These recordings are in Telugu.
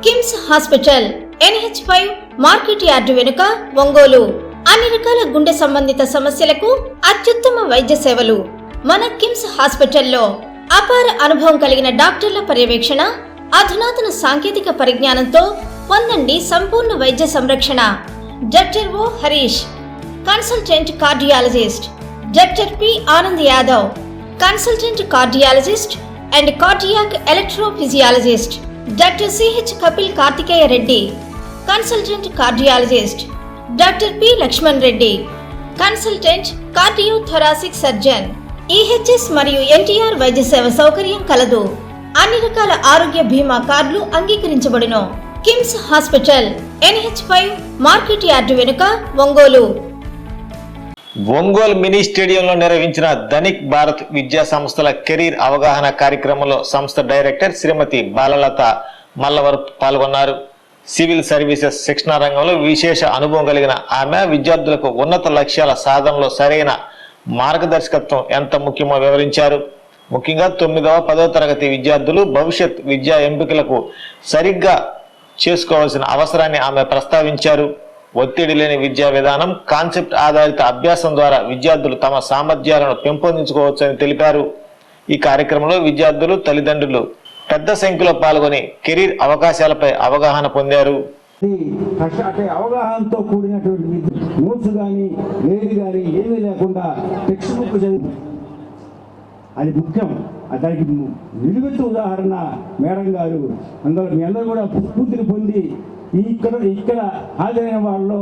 KIMS hospital NH5 market yard వెనుక ఒంగోలు. అన్ని రకాల గుండె సంబంధిత సమస్యలకు అత్యుత్తమ వైద్య సేవలు. మన కిమ్స్ హాస్పిటల్లో అపార అనుభవం కలిగిన డాక్టర్ల పర్యవేక్షణ, అధునాతన సాంకేతిక పరిజ్ఞానంతో పొందండి సంపూర్ణ వైద్య సంరక్షణ. Doctor O Harish, consultant cardiologist. Doctor P Anand Yadav, consultant cardiologist and cardiac electrophysiologist. Doctor CH Kapil Karthikeya Reddy, consultant cardiologist. Doctor P Laxman Reddy, consultant cardiothoracic surgeon. EHS మరియు NTR వైద్య సేవ సౌకర్యం కలదు. అన్ని రకాల ఆరోగ్య బీమా కార్డులు అంగీకరించబడును. KIMS hospital NH5 market yard వెనుక ఒంగోలు. ఒంగోలు మినీ స్టేడియంలో నిర్వహించిన ధనిక్ భారత్ విద్యా సంస్థల కెరీర్ అవగాహన కార్యక్రమంలో సంస్థ డైరెక్టర్ శ్రీమతి బాలలత మల్లవరత్ పాల్గొన్నారు. సివిల్ సర్వీసెస్ శిక్షణ రంగంలో విశేష అనుభవం కలిగిన ఆమె విద్యార్థులకు ఉన్నత లక్ష్యాల సాధనలో సరైన మార్గదర్శకత్వం ఎంత ముఖ్యమో వివరించారు. ముఖ్యంగా 9వ 10వ తరగతి విద్యార్థులు భవిష్యత్ విద్యా ఎంపికలకు సరిగ్గా చేసుకోవాల్సిన అవసరాన్ని ఆమె ప్రస్తావించారు. ఒత్తిడి లేని విద్యా విధానం, కాన్సెప్ట్ ఆధారిత అభ్యాసం ద్వారా విద్యార్థులు తమ సామర్థ్యాలను పెంపొందించుకోవచ్చని తెలిపారు. ఈ కార్యక్రమంలో విద్యార్థులు, తల్లిదండ్రులు పెద్ద సంఖ్యలో పాల్గొని కెరీర్ అవకాశాలపై అవగాహన పొందారు. అంటే అవగాహనతో కూడినటువంటి నోట్స్ కానీ ఏది కానీ ఏమీ లేకుండా టెక్స్ట్ బుక్ చదివి అది ముఖ్యం. దానికి నిలువెత్తు ఉదాహరణ మేడం గారు. అందులో మీ అందరూ కూడా స్ఫూర్తిని పొంది ఇక్కడ హాజరైన వాళ్ళలో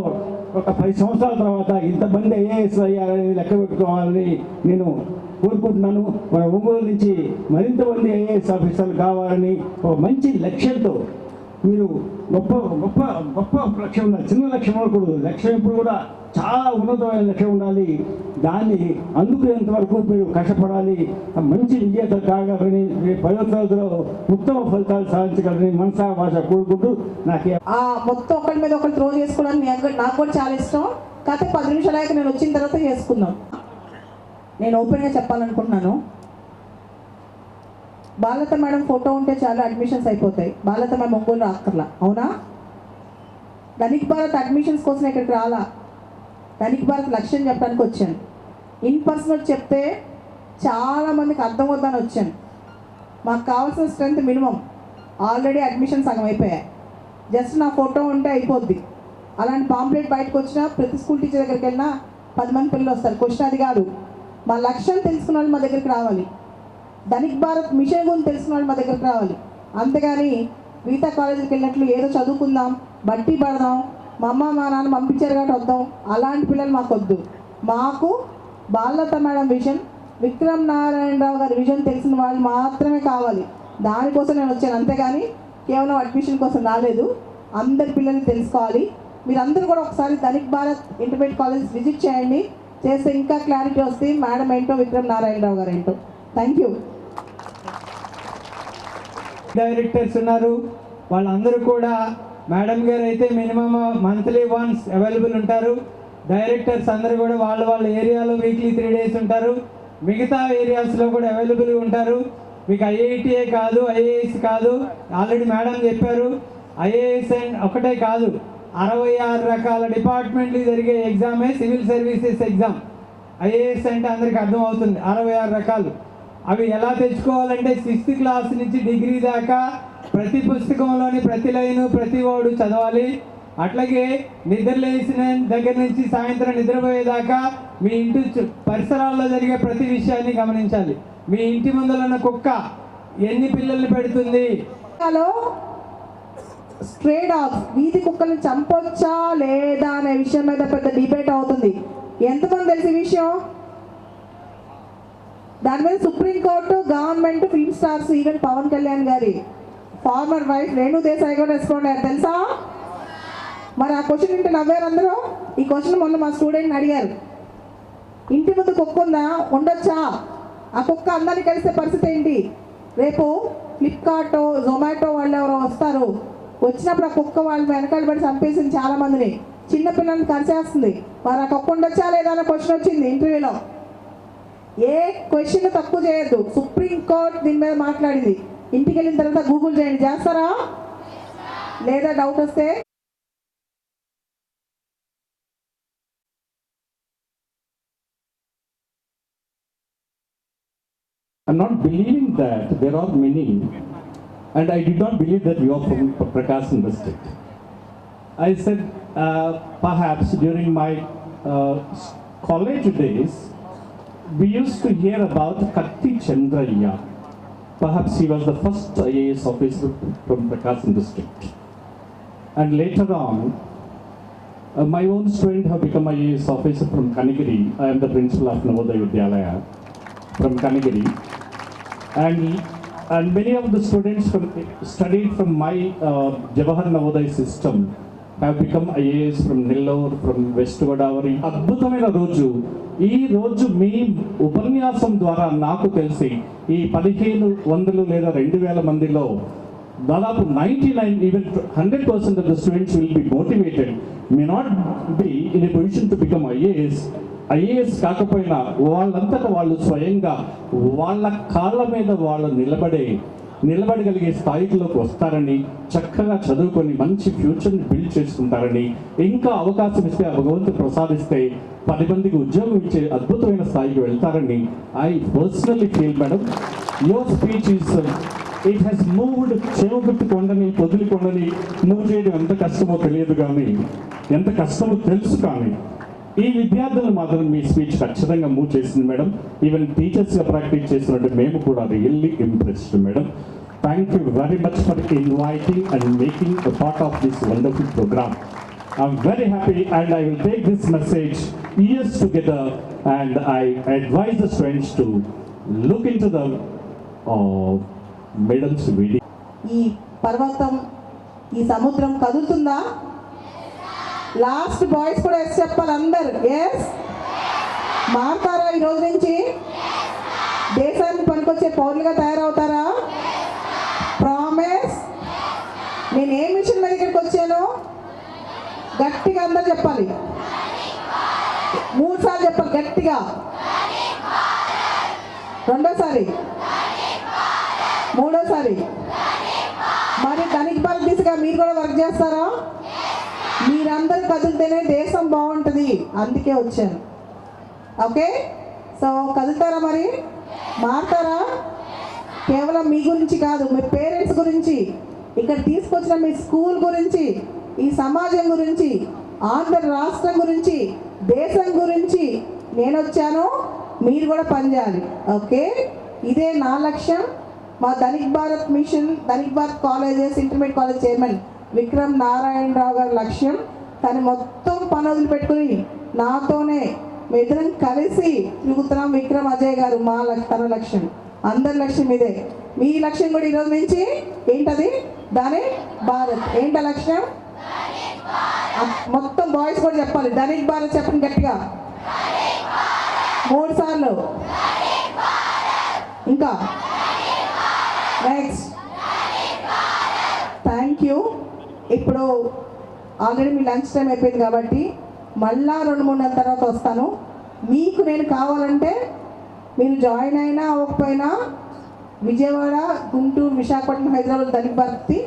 ఒక 10 సంవత్సరాల తర్వాత ఇంతమంది IAS అయ్యారని లెక్క పెట్టుకోవాలని నేను కోరుకుంటున్నాను. మన ఒంగోలు నుంచి మరింత మంది IAS ఆఫీసర్లు కావాలని ఒక మంచి లక్ష్యంతో మీరు గొప్ప గొప్ప గొప్ప లక్ష్యం ఉండాలి. చిన్న లక్ష్యం ఉండకూడదు. లక్ష్యం ఎప్పుడు కూడా చాలా ఉన్నతమైన లక్ష్యం ఉండాలి. దాన్ని అందుకునేంత వరకు మీరు కష్టపడాలి. మంచి విజేత కాగలరని, 10వ తరగతిలో ఉత్తమ ఫలితాలు సాధించగలరని మనసా భాష కోరుకుంటూ మొత్తం ఒకరి మీద ఒకరు త్రో చేసుకోవడానికి నాకు కూడా చాలా ఇష్టం. కాకపోతే 10 నిమిషాలు అయ్యాక నేను వచ్చిన తర్వాత చేసుకుందాం. నేను ఓపెన్గా చెప్పాలనుకుంటున్నాను. బాలత మేడం ఫోటో ఉంటే చాలా అడ్మిషన్స్ అయిపోతాయి. బాలత మేడం ఒంగోలు రాక్కర్లా, అవునా? ధనిక్ భారత్ అడ్మిషన్స్ కోసం ఇక్కడికి రాలా. ధనిక్ భారత్ లక్ష్యం చెప్పడానికి వచ్చాను. ఇన్ పర్సన్ చెప్తే చాలామందికి అర్థం అవుతుందని వచ్చాను. మాకు కావాల్సిన స్ట్రెంత్ మినిమం. ఆల్రెడీ అడ్మిషన్ సగం అయిపోయాయి. జస్ట్ నా ఫోటో ఉంటే అయిపోద్ది. అలాంటి పాంప్లెట్ బయటకు వచ్చినా ప్రతి స్కూల్ టీచర్ దగ్గరికి వెళ్ళినా 10 మంది పిల్లలు వస్తారు. క్వశ్చన్ అది కాదు. మా లక్ష్యం తెలుసుకున్న వాళ్ళు మా దగ్గరికి రావాలి. ధనిక్ భారత్ మిషన్ గురించి తెలిసిన వాళ్ళు మా దగ్గరికి రావాలి. అంతేగాని మిగతా కాలేజీకి వెళ్ళినట్లు ఏదో చదువుకుందాం, బట్టి పడదాం, మా అమ్మ మా నాన్న పంపించారు కాబట్టి వద్దాం, అలాంటి పిల్లలు మాకు వద్దు. మాకు బాలలత మేడం విజన్, విక్రమ్ నారాయణరావు గారి విజన్ తెలిసిన వాళ్ళు మాత్రమే కావాలి. దానికోసం నేను వచ్చాను. అంతేగాని కేవలం అడ్మిషన్ కోసం రాలేదు. అందరి పిల్లల్ని తెలుసుకోవాలి. మీరందరూ కూడా ఒకసారి Dhanik Bharat intermediate college visit చేయండి. చేస్తే ఇంకా క్లారిటీ వస్తుంది. మేడం ఏంటో, విక్రమ్ నారాయణరావు గారు ఏంటో. Thank you. డైరెక్టర్స్ ఉన్నారు. వాళ్ళందరూ కూడా మేడం గారు అయితే మినిమం మంత్లీ వన్స్ అవైలబుల్ ఉంటారు. డైరెక్టర్స్ అందరూ కూడా వాళ్ళ ఏరియాలో వీక్లీ 3 days ఉంటారు. మిగతా ఏరియాస్లో కూడా అవైలబుల్గా ఉంటారు. మీకు IITA కాదు, IAS కాదు, ఆల్రెడీ మేడం చెప్పారు. IAS ఒకటే కాదు, 66 రకాల డిపార్ట్మెంట్లు జరిగే ఎగ్జామే సివిల్ సర్వీసెస్ ఎగ్జామ్. IAS అంటే అందరికి అర్థం అవుతుంది. 66 రకాలు. అవి ఎలా తెచ్చుకోవాలంటే 6th క్లాస్ నుంచి డిగ్రీ దాకా ప్రతి పుస్తకంలోని ప్రతి లైను ప్రతి వాడు చదవాలి. అట్లాగే నిద్రలేసిన దగ్గర నుంచి సాయంత్రం నిద్రపోయేదాకా మీ ఇంటి పరిసరాల్లో జరిగే ప్రతి విషయాన్ని గమనించాలి. మీ ఇంటి ముందర ఉన్న కుక్క ఎన్ని పిల్లల్ని పెడుతుంది, స్ట్రే డాగ్స్ వీధి కుక్కల్ని చంపొచ్చా లేదా అనే విషయం మీద పెద్ద డిబేట్ అవుతుంది. ఎంతమంది తెలిసి విషయం? దాని మీద supreme court, government, film stars, even Pawan Kalyan గారి ఫార్మర్ వైఫ్ రేణు దేశాయ్ కూడా రెస్పాండ్ అయ్యారు. తెలుసా? మరి ఆ క్వశ్చన్ ఇంటి నవ్వారు అందరూ. ఈ క్వశ్చన్ మొన్న మా స్టూడెంట్ని అడిగారు. ఇంటి ముందు కుక్క ఉందా, ఉండొచ్చా? ఆ కుక్క అందరినీ కలిసే పరిస్థితి ఏంటి? రేపు ఫ్లిప్కార్టో, జొమాటో వాళ్ళు ఎవరో వస్తారు. వచ్చినప్పుడు ఆ కుక్క వాళ్ళు వెనకాల పడి చంపేసింది చాలామందిని. చిన్నపిల్లల్ని కలిసేస్తుంది. మరి ఆ కుక్క ఉండొచ్చా లేదా అన్న క్వశ్చన్ వచ్చింది ఇంటర్వ్యూలో. ఏ క్వశ్చన్ తక్కువ చేయొద్దు. సుప్రీంకోర్టు దీని మీద మాట్లాడింది. ఇంటికి వెళ్ళిన తర్వాత గూగుల్ చేయండి. చేస్తారా? లేదా డౌట్ వస్తే I'm not believing that there are many, and I did not believe that you are from Prakasam district. I said perhaps during my college days, we used to hear about Katti Chandraya. Perhaps he was the first IAS officer from Prakasam district. And later on, my own student have become IAS officer from Kanigiri. I am the principal of Navodaya Vidyalaya from Kanigiri. And many of the students studied from my Jawahar Navodaya system have become IAS from Nellore, from West Godavari. అద్భుతమైన రోజు ఈ రోజు మీ ఉపన్యాసం ద్వారా నాకు తెలిసి ఈ 1500 లేదా 2000 మందిలో దాదాపు 99 even 100% of the students will be motivated, may not be in a position to become IAS కాకపోయినా వాళ్ళంతటా వాళ్ళు స్వయంగా వాళ్ళ కాళ్ళ మీద వాళ్ళు నిలబడగలిగే స్థాయిలోకి వస్తారని, చక్కగా చదువుకొని మంచి ఫ్యూచర్ని బిల్డ్ చేసుకుంటారని, ఇంకా అవకాశం ఇస్తే భగవంతుడు ప్రసాదిస్తే 10 మందికి ఉద్యోగం ఇచ్చే అద్భుతమైన స్థాయికి వెళ్తారని I personally feel madam. Your speech is it has moved. చెవుగుట్టు కొండని పొదిలి కొండని మూవ్ చేయడం ఎంత కష్టమో తెలియదు కానీ, ఎంత కష్టమో తెలుసు కానీ, ఈ విద్యార్థులు మాత్రం మీ స్పీచ్ ఖచ్చితంగా మూవ్ చేసింది మేడం. ఈవెన్ టీచర్స్గా ప్రాక్టీస్ చేస్తున్నట్టు మేము కూడా really impressed madam. Thank you very much for inviting and making a part of this wonderful program. I'm very happy and I will take this message years together, and I advise the students to look into the madam's video. ఈ పర్వతం, ఈ సముద్రం కదులుతుందా? లాస్ట్ బాయ్స్ కూడా ఎస్ చెప్పాలి అందరు. ఎస్ మారుతారా? ఈ రోజు నుంచి దేశానికి పనికొచ్చే పౌరులుగా తయారవుతారా? ప్రామిస్. నేను ఏ మిషన్ మీద ఇక్కడికి వచ్చాను గట్టిగా అందరు చెప్పాలి. 3 సార్లు చెప్పాలి గట్టిగా. రెండోసారి, మూడోసారి. మరి ధనిక్ భారత్ దిశగా మీరు కూడా వర్క్ చేస్తారా? మీరందరూ కదిలితేనే దేశం బాగుంటుంది, అందుకే వచ్చాను. ఓకే, సో కదులుతారా? మరి మారుతారా? కేవలం మీ గురించి కాదు, మీ పేరెంట్స్ గురించి, ఇక్కడ తీసుకొచ్చిన మీ స్కూల్ గురించి, ఈ సమాజం గురించి, ఆంధ్ర రాష్ట్రం గురించి, దేశం గురించి నేను వచ్చాను. మీరు కూడా పనిచేయాలి. ఓకే, ఇదే నా లక్ష్యం. మా Dhanik Bharat mission, Dhanik Bharat colleges intermediate college chairman Vikram Narayana Rao గారి లక్ష్యం. తను మొత్తం పని వదిలిపెట్టుకుని నాతోనే మేమిద్దరం కలిసి తిరుగుతున్నాం. విక్రమ్ అజయ్ గారు తన లక్ష్యం, అందరి లక్ష్యం ఇదే. మీ లక్ష్యం కూడా ఈరోజు నుంచి ఏంటది? ధనిక్ భారత్. ఏంట లక్ష్యం? మొత్తం బాయ్స్ కూడా చెప్పాలి. ధనిక్ భారత్ చెప్పండి గట్టిగా 3 సార్లు. ఇంకా నెక్స్ట్. Thank you. ఇప్పుడు ఆల్రెడీ మీ లంచ్ టైం అయిపోయింది కాబట్టి మళ్ళా 2-3 నెలల తర్వాత వస్తాను. మీకు నేను కావాలంటే మీరు జాయిన్ అయినా అవ్వకపోయినా విజయవాడ, గుంటూరు, విశాఖపట్నం, హైదరాబాద్ ధనిక్ భారతి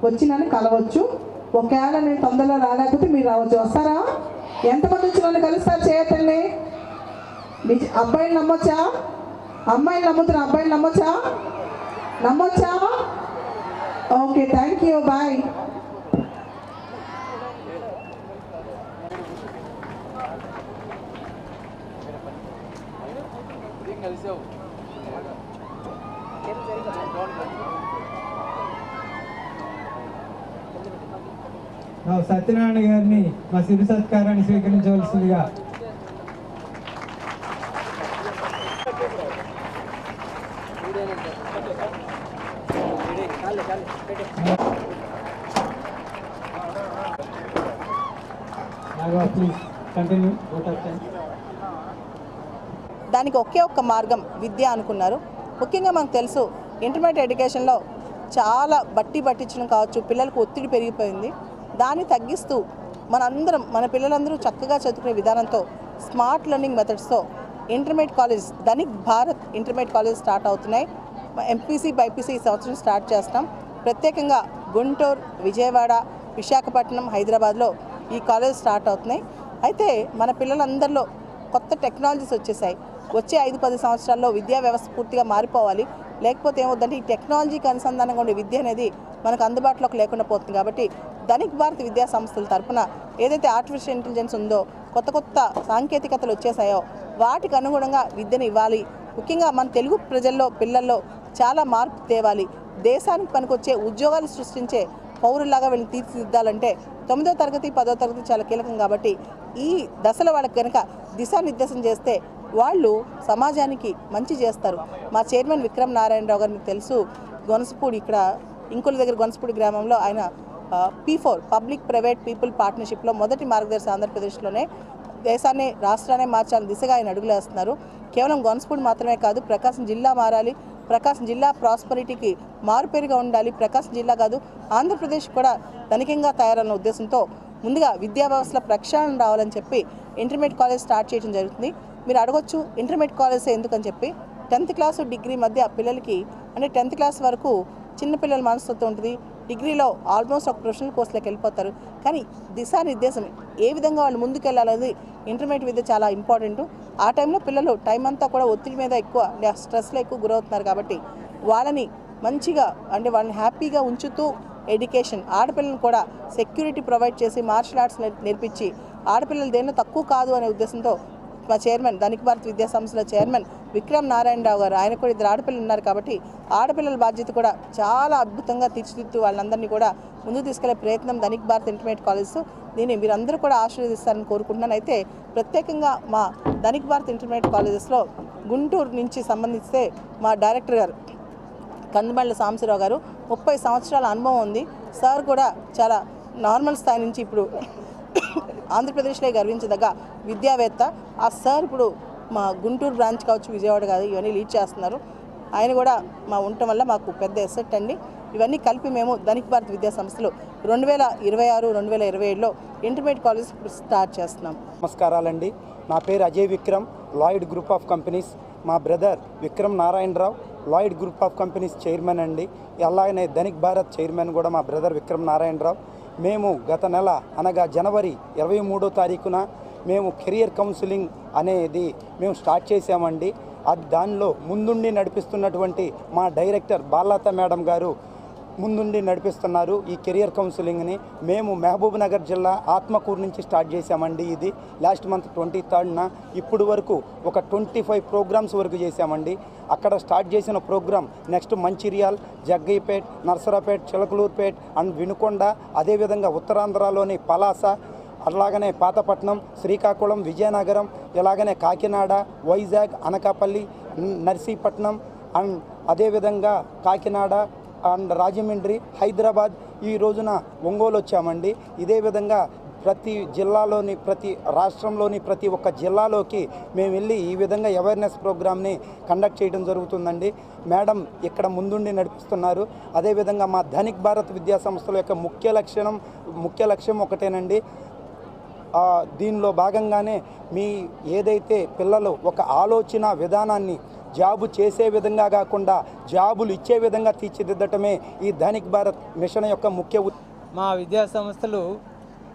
వచ్చి నన్ను కలవచ్చు. ఒకవేళ నేను తొందరలో రాలేకపోతే మీరు రావచ్చు. వస్తారా? ఎంతమంది వచ్చి నన్ను కలుస్తారు? చేయతండి. అబ్బాయిలు నమ్మొచ్చా? అమ్మాయిలు నమ్ముతున్నా. అబ్బాయిలు నమ్మొచ్చా? నమ్మొచ్చా? Okay, thank you, bye. Satyanarayana గారిని మా సిరి సత్కారాన్ని స్వీకరించవలసిందిగా. Please continue. దానికి ఒకే ఒక్క మార్గం విద్య అనుకున్నారు. ముఖ్యంగా మనకు తెలుసు ఇంటర్మీడియట్ ఎడ్యుకేషన్లో చాలా పట్టించడం కావచ్చు, పిల్లలకు ఒత్తిడి పెరిగిపోయింది. దాన్ని తగ్గిస్తూ మనందరం, మన పిల్లలందరూ చక్కగా చదువుకునే విధానంతో స్మార్ట్ లెర్నింగ్ మెథడ్స్తో intermediate college, Dhanik Bharat intermediate college start అవుతున్నాయి. ఎంపీసీ బైపీసీ ఈ సంవత్సరం స్టార్ట్ చేస్తాం. ప్రత్యేకంగా గుంటూరు, విజయవాడ, విశాఖపట్నం, హైదరాబాద్లో ఈ కాలేజ్ స్టార్ట్ అవుతున్నాయి. అయితే మన పిల్లలందరిలో కొత్త టెక్నాలజీస్ వచ్చేసాయి. వచ్చే 5-10 సంవత్సరాల్లో విద్యా వ్యవస్థ పూర్తిగా మారిపోవాలి. లేకపోతే ఏమవుతుందంటే ఈ టెక్నాలజీకి అనుసంధానంగా ఉండే విద్య అనేది మనకు అందుబాటులోకి లేకుండా పోతుంది. కాబట్టి ధనిక్ భారత్ విద్యా సంస్థల తరఫున ఏదైతే ఆర్టిఫిషియల్ ఇంటెలిజెన్స్ ఉందో, కొత్త కొత్త సాంకేతికతలు వచ్చేసాయో వాటికి అనుగుణంగా విద్యను ఇవ్వాలి. ముఖ్యంగా మన తెలుగు ప్రజల్లో, పిల్లల్లో చాలా మార్పు తేవాలి. దేశానికి పనికొచ్చే ఉద్యోగాలు సృష్టించే పౌరులాగా వీళ్ళని తీర్చిదిద్దాలంటే 9వ తరగతి 10వ తరగతి చాలా కీలకం. కాబట్టి ఈ దశలో వాళ్ళకి కనుక దిశానిర్దేశం చేస్తే వాళ్ళు సమాజానికి మంచి చేస్తారు. మా చైర్మన్ విక్రమ్ నారాయణరావు గారు మీకు తెలుసు, గొనసపూడి ఇక్కడ ఇంకుల దగ్గర గొనసపూడి గ్రామంలో ఆయన P4 పబ్లిక్ ప్రైవేట్ పీపుల్ పార్ట్నర్షిప్లో మొదటి మార్గదర్శి ఆంధ్రప్రదేశ్లోనే దేశాన్ని, రాష్ట్రాన్ని మార్చాలని దిశగా ఆయన అడుగులేస్తున్నారు. కేవలం గొనసపూడి మాత్రమే కాదు, ప్రకాశం జిల్లా మారాలి, ప్రకాశం జిల్లా ప్రాస్పరిటీకి మారుపేరుగా ఉండాలి, ప్రకాశం జిల్లా కాదు ఆంధ్రప్రదేశ్ కూడా ధనికంగా తయారన్న ఉద్దేశంతో ముందుగా విద్యా వ్యవస్థలో ప్రక్షాళన రావాలని చెప్పి ఇంటర్మీడియట్ కాలేజ్ స్టార్ట్ చేయడం జరుగుతుంది. మీరు అడగొచ్చు ఇంటర్మీడియట్ కాలేజ్ ఎందుకని చెప్పి. 10th క్లాసు డిగ్రీ మధ్య పిల్లలకి అంటే 10th క్లాస్ వరకు చిన్నపిల్లల మనస్తత్వం ఉంటుంది. డిగ్రీలో ఆల్మోస్ట్ ఒక ప్రొఫెషనల్ కోర్సులోకి వెళ్ళిపోతారు. కానీ దిశానిర్దేశం ఏ విధంగా వాళ్ళు ముందుకెళ్ళాలనేది ఇంటర్మీడియట్ విద్య చాలా ఇంపార్టెంట్. ఆ టైంలో పిల్లలు టైం అంతా కూడా ఒత్తిడి మీద ఎక్కువ, స్ట్రెస్లో ఎక్కువ గురవుతున్నారు. కాబట్టి వాళ్ళని మంచిగా అంటే వాళ్ళని హ్యాపీగా ఉంచుతూ ఎడ్యుకేషన్, ఆడపిల్లలను కూడా సెక్యూరిటీ ప్రొవైడ్ చేసి మార్షల్ ఆర్ట్స్ నేర్పించి ఆడపిల్లలు దేన్నో తక్కువ కాదు అనే ఉద్దేశంతో మా చైర్మన్, ధనిక్ భారత్ విద్యా సంస్థల చైర్మన్ విక్రమ్ నారాయణరావు గారు, ఆయన కూడా 2 ఆడపిల్లలు ఉన్నారు. కాబట్టి ఆడపిల్లల బాధ్యత కూడా చాలా అద్భుతంగా తీర్చిదిద్దుతూ వాళ్ళందరినీ కూడా ముందుకు తీసుకెళ్లే ప్రయత్నం ధనిక్ భారత్ ఇంటర్మీడియట్ కాలేజ్. దీన్ని మీరందరూ కూడా ఆశీర్వదిస్తారని కోరుకుంటున్నాను. అయితే ప్రత్యేకంగా మా ధనిక్ భారత్ ఇంటర్మీడియట్ కాలేజెస్లో గుంటూరు నుంచి సంబంధిస్తే మా డైరెక్టర్ గారు కందుమళ్ళ సాంబశివరావు గారు 30 సంవత్సరాల అనుభవం ఉంది. సార్ కూడా చాలా నార్మల్ స్థాయి నుంచి ఇప్పుడు ఆంధ్రప్రదేశ్లో గర్వించదగ్గ విద్యావేత్త. ఆ సార్ ఇప్పుడు మా గుంటూరు బ్రాంచ్ కావచ్చు, విజయవాడ కాదు, ఇవన్నీ లీడ్ చేస్తున్నారు. ఆయన కూడా మా ఉండటం వల్ల మాకు పెద్ద ఎసెట్ అండి. ఇవన్నీ కలిపి మేము ధనిక్ భారత్ విద్యా సంస్థలు 2026-2027లో ఇంటర్మీడియట్ కాలేజ్ స్టార్ట్ చేస్తున్నాం. నమస్కారాలండి. నా పేరు Ajay Vikram, Lloyd group of companies. మా brother Vikram Narayanarao Lloyd group of companies chairman అండి. అలాగనే ధనిక్ భారత్ చైర్మన్ కూడా మా బ్రదర్ విక్రమ్ నారాయణరావు. మేము గత నెల అనగా జనవరి 23వ తారీఖున మేము కెరియర్ కౌన్సిలింగ్ అనేది మేము స్టార్ట్ చేసామండి. దానిలో ముందుండి నడిపిస్తున్నటువంటి మా డైరెక్టర్ బాలలత మేడం గారు ముందుండి నడిపిస్తున్నారు ఈ కెరియర్ కౌన్సిలింగ్ని. మేము మహబూబ్ నగర్ జిల్లా ఆత్మకూరు నుంచి స్టార్ట్ చేశామండి. ఇది లాస్ట్ మంత్ 23rd ఇప్పుడు వరకు ఒక 25 ప్రోగ్రామ్స్ వరకు చేశామండి. అక్కడ స్టార్ట్ చేసిన program next Mancherial, Jaggayyapet, Narasaraopet, Chilakaluripet and Vinukonda, అదేవిధంగా ఉత్తరాంధ్రలోని పలాస, అలాగనే పాతపట్నం, శ్రీకాకుళం, విజయనగరం, ఇలాగనే కాకినాడ, వైజాగ్, అనకాపల్లి, నర్సీపట్నం అండ్ అదేవిధంగా కాకినాడ అండ్ రాజమండ్రి, హైదరాబాద్, ఈ రోజున ఒంగోలు వచ్చామండి. ఇదే విధంగా ప్రతి జిల్లాలోని, ప్రతి రాష్ట్రంలోని ప్రతి ఒక్క జిల్లాలోకి మేము వెళ్ళి ఈ విధంగా అవేర్నెస్ ప్రోగ్రామ్ని కండక్ట్ చేయడం జరుగుతుందండి. మేడం ఇక్కడ ముందుండి నడిపిస్తున్నారు. అదేవిధంగా మా ధనిక్ భారత్ విద్యా సంస్థల యొక్క ముఖ్య లక్ష్యం ఒకటేనండి. దీనిలో భాగంగానే మీ ఏదైతే పిల్లలు ఒక ఆలోచన విధానాన్ని జాబు చేసే విధంగా కాకుండా జాబులు ఇచ్చే విధంగా తీర్చిదిద్దటమే ఈ ధనిక్ భారత్ మిషన్ యొక్క ముఖ్య. మా విద్యా సంస్థలు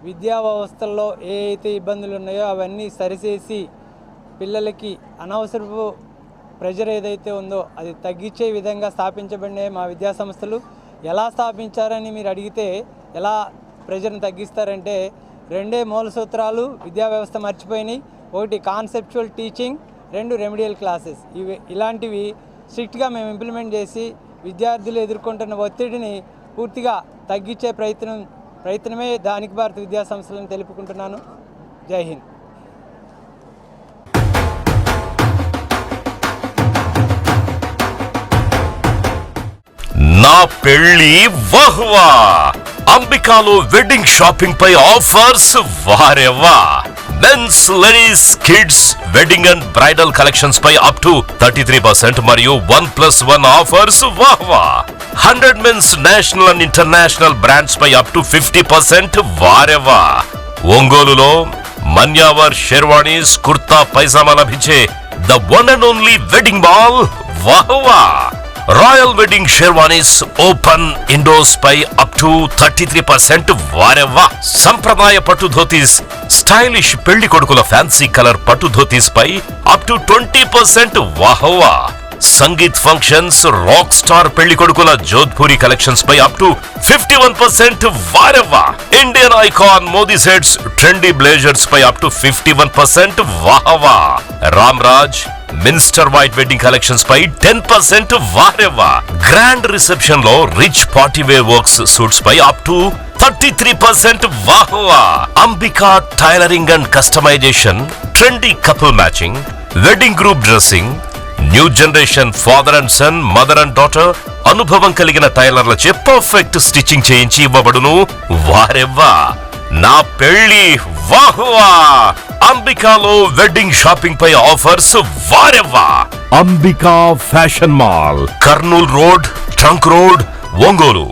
విద్యా వ్యవస్థల్లో ఏ అయితే ఇబ్బందులు ఉన్నాయో అవన్నీ సరిచేసి పిల్లలకి అనవసరపు ప్రెజర్ ఏదైతే ఉందో అది తగ్గించే విధంగా స్థాపించబడిన మా విద్యా సంస్థలు. ఎలా స్థాపించారని మీరు అడిగితే ఎలా ప్రెజర్ని తగ్గిస్తారంటే 2 మూల సూత్రాలు విద్యా వ్యవస్థ మర్చిపోయినాయి. 1 కాన్సెప్చువల్ టీచింగ్, 2 రెమెడియల్ క్లాసెస్. ఇలాంటివి స్ట్రిక్ట్గా మేము ఇంప్లిమెంట్ చేసి విద్యార్థులు ఎదుర్కొంటున్న ఒత్తిడిని పూర్తిగా తగ్గించే ప్రయత్నమే ధనిక్ భారత్ విద్యా సంస్థలను తెలుపుకుంటున్నాను. జై హింద్. నా పెళ్లి వహ్వా అంబికాలో వెడ్డింగ్ షాపింగ్ పై ఆఫర్స్ వారెవ్వా. Men's, ladies, kids wedding and bridal collections పై అప్ టు 33% మరియు 1+1 ఆఫర్స్ వాహ్వా. 100 men's national and international brands పై అప్ టు 50% వారెవ్వా. ఒంగోలులో మన్యావర్ షెర్వాణీస్, కుర్తా, పైజామా లభించే the one and only wedding mall వాహ్వా. Royal wedding sherwanis open indoors పై అప్ టు 33% వారెవ్వా. సంప్రదాయ పట్టు ధోతీస్, స్టైలిష్ పెళ్లి కొడుకుల ఫ్యాన్సీ కలర్ పట్టు ధోతీస్ పై అప్ టు 20% వాహవ్వా. సంగీత్ ఫంక్షన్స్, రాక్ స్టార్ పెళ్లి కొడుకుల జోధ్పూరి కలెక్షన్స్ పై అప్ టు 51% వారెవ్వా. Indian icon Modi sets, trendy blazers పై అప్ టు 51% వాహవా. Ram Raj, minister white wedding collections పై 10% వారెవ్వా. గ్రాండ్ రిసెప్షన్ లో rich party wear works suits పై అప్ టు 33% వాహవా. Ambika tailoring and customisation, trendy couple matching, wedding group dressing, new generation father and son, mother and daughter అనుభవం కలిగిన టైలర్లచే పర్ఫెక్ట్ స్టిచ్చింగ్ చేయించి ఇవ్వబడును వారెవ్వా. నా పెళ్లి వాహువా. అంబికాలో వెడ్డింగ్ షాపింగ్ పై ఆఫర్స్ వారెవ్వా. Ambika fashion mall, Kurnool road, trunk road, Ongole.